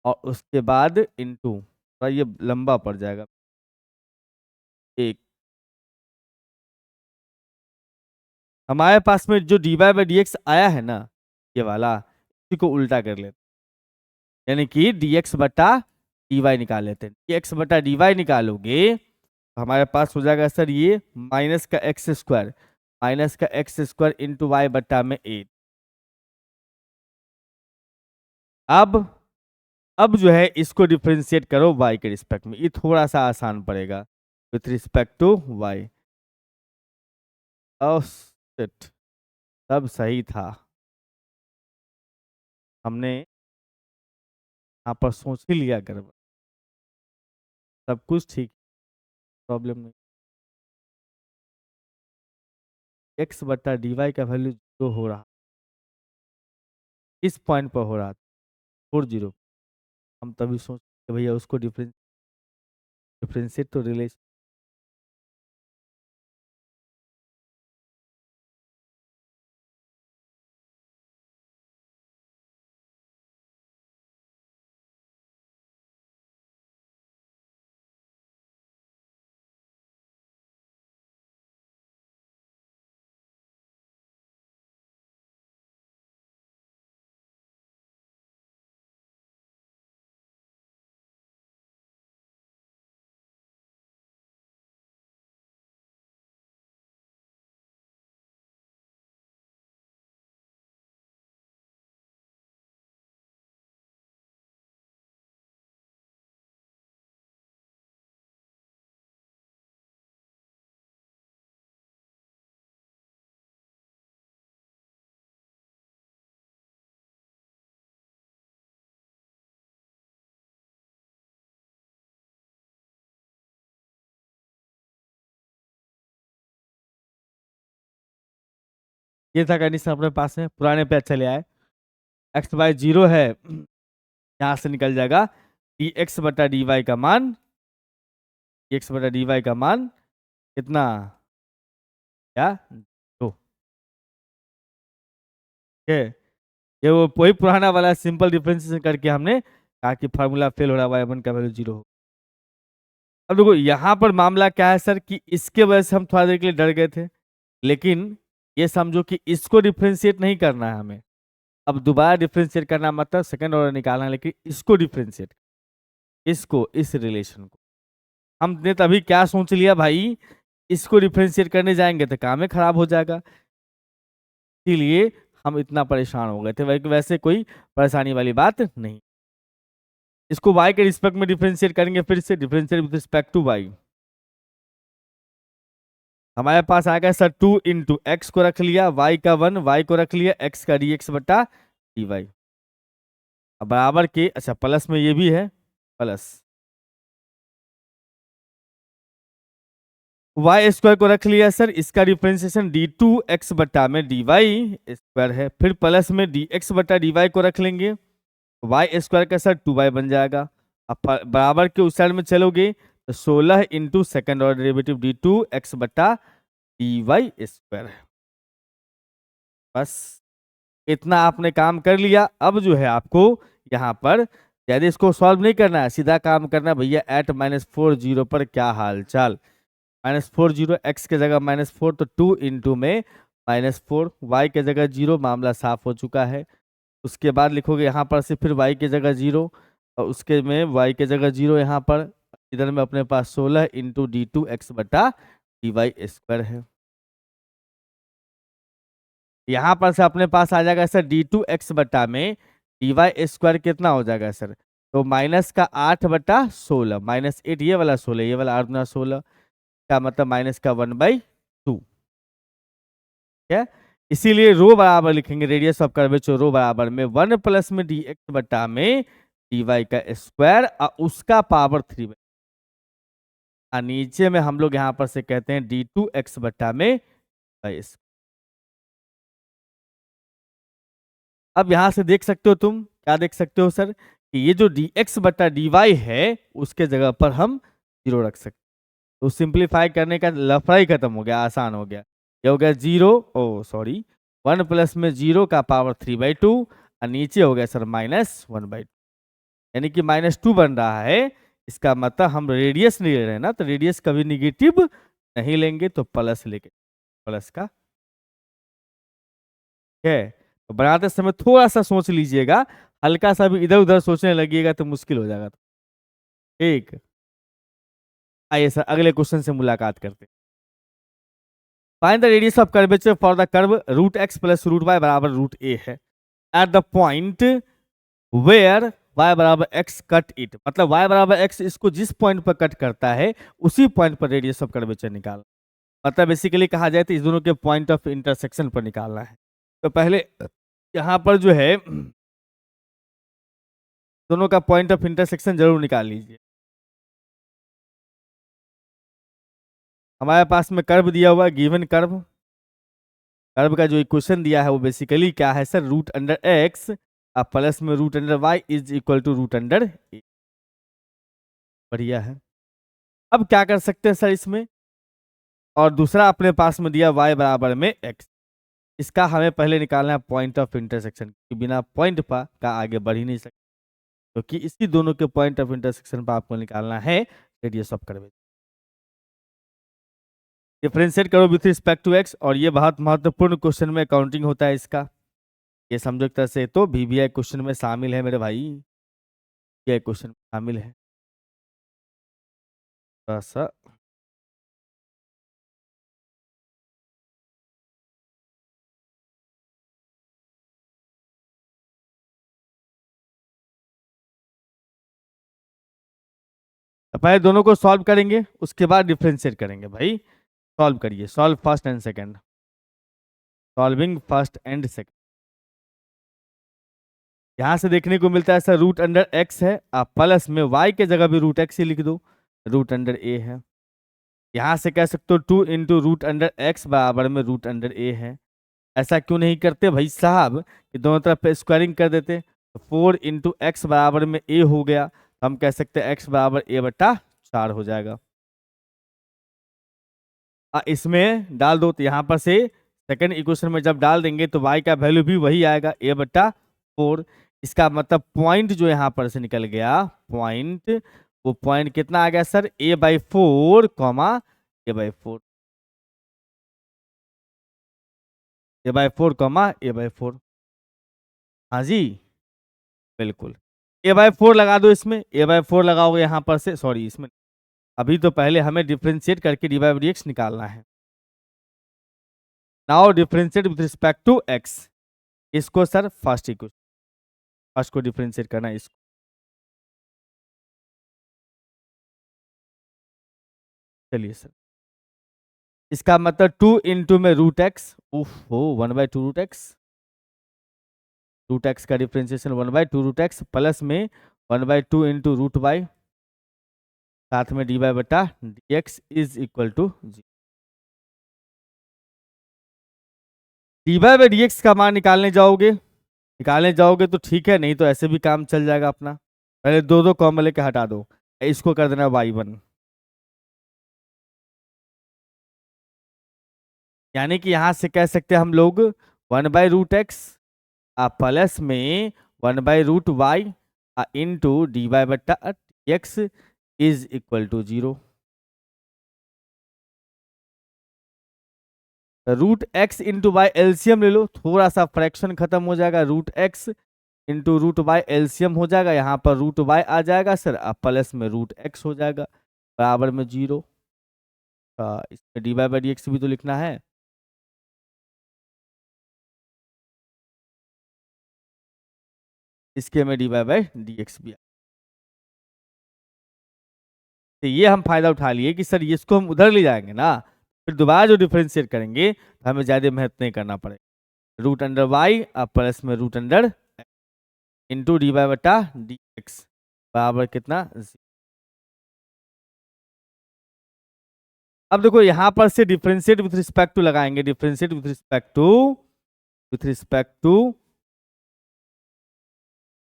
और उसके बाद इंटू, ये लंबा पड़ जाएगा, 1। हमारे पास में जो dy/dx आया है ना, ये वाला, इसी को उल्टा कर लेते, यानी कि dx/dy निकाल लेते हैं। dx/dy निकालोगे तो हमारे पास हो जाएगा सर ये -x² इंटू वाई बट्टा में 8। अब जो है इसको डिफ्रेंशिएट करो y के रिस्पेक्ट में, ये थोड़ा सा आसान पड़ेगा with respect to y। Oh shit, सब सही था, हमने यहाँ पर सोच ही लिया कर, सब कुछ ठीक, प्रॉब्लम नहीं। x/dy का वैल्यू जो हो रहा, इस पॉइंट पर हो रहा था 40, हम तभी सोच भैया उसको डिफ्रेंशिएट तो रिलेशन, ये था कंडीशन अपने पास है, पुराने पे अच्छा ले आए। x/0 है, यहाँ से निकल जाएगा dx/dy का मान, dx/dy का मान कितना, क्या 2, ठीक है। ये वो वही पुराना वाला सिंपल डिफरेंशिएशन करके हमने कहा कि फार्मूला फेल हो रहा है, y1 का वैल्यू 0 हो। अब देखो यहाँ पर मामला क्या है सर कि इसके वजह से हम थोड़ा देर के लिए डर गए थे, लेकिन ये समझो कि इसको डिफ्रेंशिएट नहीं करना है हमें, अब दोबारा डिफ्रेंशिएट करना मतलब सेकंड ऑर्डर निकालना है, लेकिन इसको डिफ्रेंशिएट, इसको, इस रिलेशन को हमने तभी क्या सोच लिया भाई, इसको डिफ्रेंशिएट करने जाएंगे तो काम ही खराब हो जाएगा। इसीलिए हम इतना परेशान हो गए थे, वैसे कोई परेशानी वाली बात नहीं। इसको y के रिस्पेक्ट में डिफरेंशिएट करेंगे, फिर से differentiate with respect to y। हमारे पास आ गया सर 2 इंटू एक्स को रख लिया, y का 1, y को रख लिया, x का dx बटा dy। अब बराबर के, अच्छा प्लस में ये भी है प्लस, y स्क्वायर को रख लिया सर, इसका डिफरेंशिएशन d2x बटा में dy स्क्वायर है, फिर प्लस में dx बटा dy को रख लेंगे, y स्क्वायर का सर 2y बन जाएगा। अब बराबर के उस साइड में चलोगे तो 16 into second order derivative d2x बटा dy स्क्वायर है। बस इतना आपने काम कर लिया। अब जो है आपको यहाँ पर यदि इसको सॉल्व नहीं करना है, सीधा काम करना है भैया एट -4 पर क्या हाल चाल। -4 x के जगह -4 तो 2 इंटू में -4, y के जगह 0, मामला साफ हो चुका है। उसके बाद लिखोगे यहाँ पर से फिर y के जगह 0, और उसके में y के जगह 0 यहाँ पर, इधर में अपने पास 16 इंटू d2x बटा dy स्क्वायर है। यहाँ पर से अपने पास आ जाएगा सर d2x बटा में dy स्क्वायर कितना हो जाएगा सर, तो माइनस का 8 बटा 16, -8 ये वाला 16, ये वाला 8 गुना 16 का मतलब माइनस का 1/2। है, इसीलिए रो बराबर लिखेंगे रेडियस ऑफ कर्वेचर रो बराबर में 1 प्लस में dx बटा में dy का स्क्वायर और उसका पावर 3। और नीचे में हम लोग यहाँ पर से कहते हैं d2x बटा में dy। अब यहां से देख सकते हो तुम, क्या देख सकते हो सर, कि ये जो dx बटा dy है उसके जगह पर हम 0 रख सकते, तो सिंप्लीफाई करने का लफड़ा ही खत्म हो गया, आसान हो गया। ये हो गया 0, ओ सॉरी 1 प्लस में 0 का पावर 3/2 और नीचे हो गया सर -1/2, यानी कि -2 बन रहा है। इसका मतलब हम रेडियस नहीं ले रहे हैं ना, तो रेडियस कभी निगेटिव नहीं लेंगे, तो प्लस लेके प्लस का है। तो बनाते समय थोड़ा सा सोच लीजिएगा, हल्का सा भी इधर उधर सोचने लगिएगा तो मुश्किल हो जाएगा। ठीक, आइए सर अगले क्वेश्चन से मुलाकात करते। Find the radius of curvature for the curve √x plus √y बराबर √a है at the point where y बराबर x कट इट, मतलब y बराबर x इसको जिस पॉइंट पर कट करता है उसी पॉइंट पर रेडियस ऑफ कर्वेचर निकाल, मतलब बेसिकली कहा जाए तो इस दोनों के पॉइंट ऑफ इंटरसेक्शन पर निकालना है। तो पहले यहाँ पर जो है दोनों का पॉइंट ऑफ इंटरसेक्शन जरूर निकाल लीजिए। हमारे पास में कर्व दिया हुआ है, गिवन कर्व, कर्व का जो इक्वेशन दिया है वो बेसिकली क्या है सर, √x प्लस में √y is equal to √a। बढ़िया है। अब क्या कर सकते हैं सर इसमें, और दूसरा अपने पास में दिया y बराबर में x, इसका हमें पहले निकालना है पॉइंट ऑफ इंटरसेक्शन, बिना पॉइंट पर का आगे बढ़ ही नहीं सकते, क्योंकि इसी दोनों के पॉइंट ऑफ इंटरसेक्शन पर आपको निकालना है रेडियस ऑफ कर्वेचर। डिफरेंशिएट करो विथ रिस्पेक्ट टू x, और ये बहुत महत्वपूर्ण क्वेश्चन में काउंटिंग होता है इसका, ये समझो एक तरह से तो VBI क्वेश्चन में शामिल है मेरे भाई, ये क्वेश्चन में शामिल है थोड़ा सा। तो पहले दोनों को सॉल्व करेंगे, उसके बाद डिफरेंशिएट करेंगे भाई। सॉल्व करिए, solve first and second, solving first and second. यहाँ से देखने को मिलता है सर √x है, आप प्लस में y के जगह भी √x ही लिख दो, √a है। यहाँ से कह सकते हो 2 इंटू √x बराबर में √a है। ऐसा क्यों नहीं करते भाई साहब कि दोनों तरफ पे स्क्वायरिंग कर देते, तो 4 इंटू एक्स बराबर में a हो गया, तो हम कह सकते हैं x बराबर a/4 हो जाएगा। इसमें डाल दो, तो यहाँ पर से सेकंड इक्वेशन में जब डाल देंगे तो y का वैल्यू भी वही आएगा a/4। इसका मतलब पॉइंट जो यहाँ पर से निकल गया पॉइंट, वो पॉइंट कितना आ गया sir, a/4 comma a/4, a/4 comma a/4। हाँ जी बिल्कुल, a/4 लगा दो, इसमें a/4 लगाओगे यहाँ पर से, सॉरी इसमें अभी तो पहले हमें डिफरेंशिएट करके dy/dx निकालना है। Now differentiate with respect to X. इसको सर फर्स्ट इक्वेशन, फर्स्ट को डिफरेंशिएट करना है इसको। चलिए सर, इसका मतलब 2 इंटू में रूट एक्स, उफ हो 1/2 रूट एक्स, रूट एक्स का डिफरेंशिएशन 1/2 रूट एक्स प्लस में 1/2 इंटू रूट वाई, साथ में डी वाई बटा D X is equal to जी। D Y by D x का मान निकालने जाओगे तो ठीक है, नहीं तो ऐसे भी काम चल जाएगा अपना। पहले दो दो कॉमन लेके हटा दो, इसको कर देना y1, यानी कि यहां से कह सकते हैं हम लोग 1/√x प्लस में 1/√y इंटू डी वाई बट्टा x is equal to 0। Root x into y LCM ले लो, थोड़ा सा फ्रैक्शन खत्म हो जाएगा, root x into root y LCM हो जाएगा, यहाँ पर रूट वाई आ जाएगा सर, अब प्लस में रूट एक्स हो जाएगा बराबर में 0। इसमें d Y by D x भी तो लिखना है। इसके में D Y by D x भी। तो ये हम फायदा उठा लिए कि सर इसको हम उधर ले जाएंगे ना, फिर दोबारा जो डिफरेंशिएट करेंगे तो हमें ज़्यादा मेहनत नहीं करना पड़ेगा। रूट अंडर वाई अब प्लस में root under into d Y बटा डी एक्स बराबर कितना। अब देखो यहाँ पर से डिफरेंशिएट विथ रिस्पेक्ट टू लगाएंगे, डिफरेंशिएट विथ रिस्पेक्ट टू।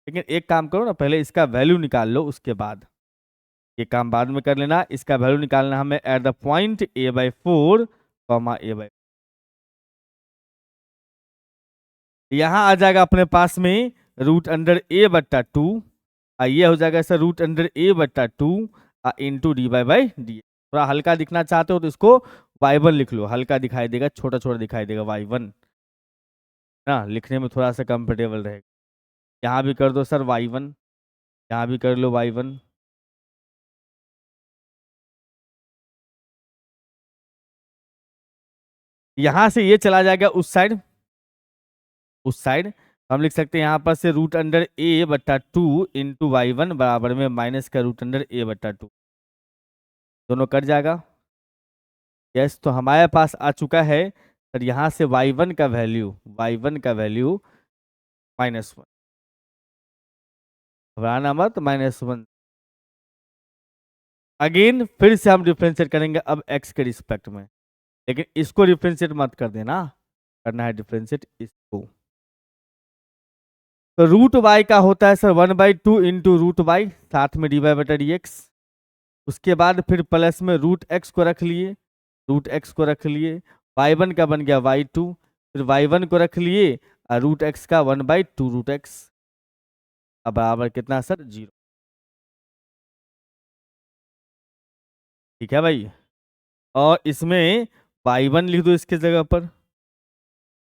लेकिन एक काम करो ना, पहले इसका वैल्यू निकाल लो, उसके बाद ये काम बाद में कर लेना। इसका वैल्यू निकालना हमें eight the point a/4 comma a/, यहाँ आ जाएगा अपने पास में रूट अंडर a बट्टा 2, ये हो जाएगा सर रूट अंडर a बट्टा 2 into d Y by d. थोड़ा हल्का दिखना चाहते हो तो इसको y1 लिख लो, हल्का दिखाई देगा, छोटा छोटा दिखाई देगा y1 ना, लिखने में थोड़ा सा कंफर्टेबल रहेगा। यहाँ भी कर दो सर y1, यहाँ भी कर लो y1। यहाँ से ये चला जाएगा उस साइड, उस साइड हम लिख सकते हैं यहाँ पर से रूट अंडर a बट्टा 2 इंटू y1 बराबर में माइनस का रूट अंडर a बट्टा 2, दोनों कट जाएगा। यस, तो हमारे पास आ चुका है सर यहाँ से y1 का वैल्यू, y1 का वैल्यू -1, घबराना मत, -1। अगेन फिर से हम डिफ्रेंशिएट करेंगे अब x के रिस्पेक्ट में, लेकिन इसको डिफ्रेंशिएट मत कर देना, करना है डिफ्रेंशिएट इसको। तो रूट वाई का होता है सर 1/2 इंटू रूट वाई, साथ में डी वाई बटा डी एक्स, उसके बाद फिर प्लस में रूट एक्स को रख लिए, रूट एक्स को रख लिए, y1 का बन गया y2, फिर y1 को रख लिए और रूट एक्स का 1/2 रूट एक्स, अब बराबर कितना सर 0। ठीक है भाई, और इसमें y1 लिख दो इसके जगह पर।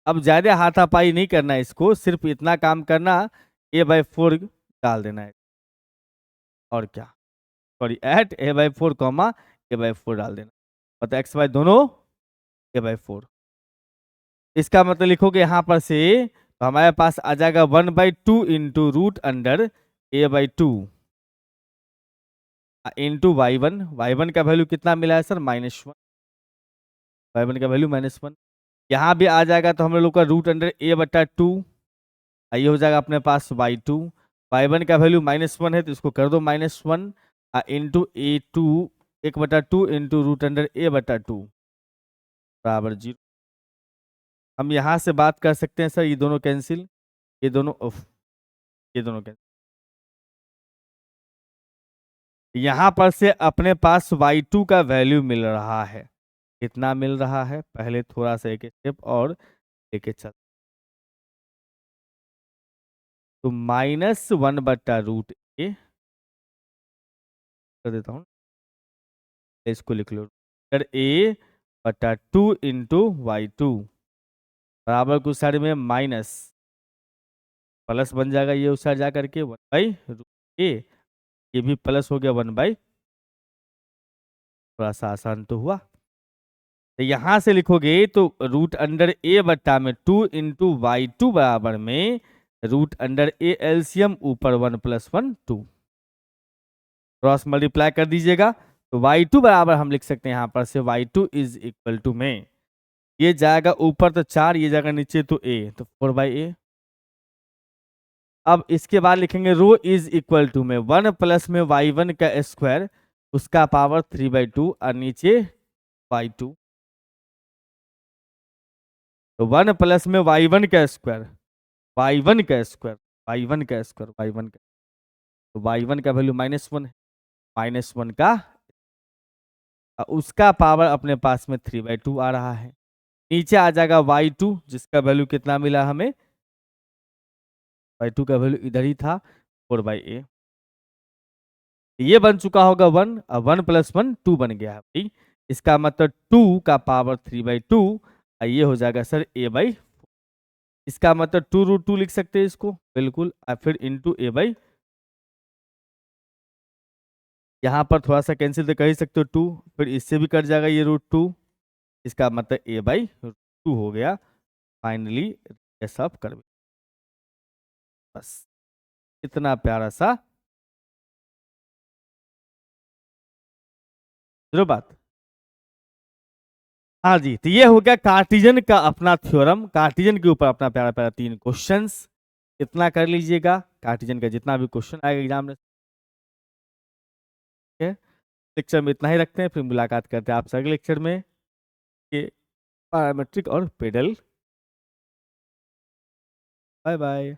अब ज्यादा हाथापाई नहीं करना है इसको, सिर्फ इतना काम करना, a/4 डाल देना है, और क्या, sorry eight a/4 comma a/4 डाल देना, मतलब एक्स वाई दोनों a/4। इसका मतलब लिखोगे यहाँ पर से तो हमारे पास आ जाएगा 1/2 into root under a/2 into y1 का वैल्यू कितना मिला है सर -1, y1 का वैल्यू -1। यहाँ भी आ जाएगा तो हम लोग का रूट अंडर a बट्टा 2, ये हो जाएगा अपने पास y2, y1 का वैल्यू -1 है तो इसको कर दो -1 into a2 1/2 into root under a बट्टा 2 बराबर 0। हम यहाँ से बात कर सकते हैं सर, ये दोनों कैंसिल, ये दोनों ये दोनों कैंसिल। यहाँ पर से अपने पास y2 का वैल्यू मिल रहा है, कितना मिल रहा है, पहले थोड़ा सा एक स्टेप और लेके चल, तो -1/√a कर देता हूँ, इसको लिख लो a/2 इंटू y2 बराबर कुछ साइड में माइनस, प्लस बन जाएगा ये उस साइड जा करके 1/√a, ये भी प्लस हो गया 1/, थोड़ा सा आसान तो हुआ। तो यहां से लिखोगे तो रूट अंडर ए बट्टा में 2 इंटू वाई टू बराबर में रूट अंडर ए एलसीएम ऊपर 1 + 1 2 क्रॉस मल्टीप्लाई कर दीजिएगा। तो y2 बराबर हम लिख सकते हैं यहाँ पर से y2 इज इक्वल टू में ये जाएगा ऊपर तो 4, ये जाएगा नीचे तो a, तो 4/a। अब इसके बाद लिखेंगे रो इज इक्वल टू में 1 प्लस में y1 का स्क्वायर उसका पावर 3/2 और नीचे y2। तो 1 प्लस में y1 का स्क्वायर y1 का स्क्वायर y1 का स्क्वायर y1 का, तो y1 का वैल्यू -1 है, -1 का उसका पावर अपने पास में 3/2 आ रहा है। नीचे आ जाएगा y2 जिसका वैल्यू कितना मिला हमें, y2 का वैल्यू इधर ही था 4/a। ये बन चुका होगा 1, अब 1 + 1 2 बन गया है भाई। इसका मतलब 2 का पावर 3/2 और ये हो जाएगा सर a/4। इसका मतलब 2√2 लिख सकते हैं इसको बिल्कुल, और फिर इंटू a/, यहाँ पर थोड़ा सा कैंसिल तो कर ही सकते हो 2, फिर इससे भी कट जाएगा ये √2, इसका मतलब a/2 हो गया। फाइनली ये सब कर, बस इतना प्यारा सा जो बात। हाँ जी, तो ये हो गया कार्टिजन का अपना थ्योरम, कार्टिजन के ऊपर अपना प्यारा प्यारा 3 क्वेश्चंस। इतना कर लीजिएगा, कार्टिजन का जितना भी क्वेश्चन आएगा एग्जाम में। लेक्चर में इतना ही रखते हैं, फिर मुलाकात करते हैं आपसे अगले लेक्चर में कि पैरामेट्रिक और पेडल। Bye bye.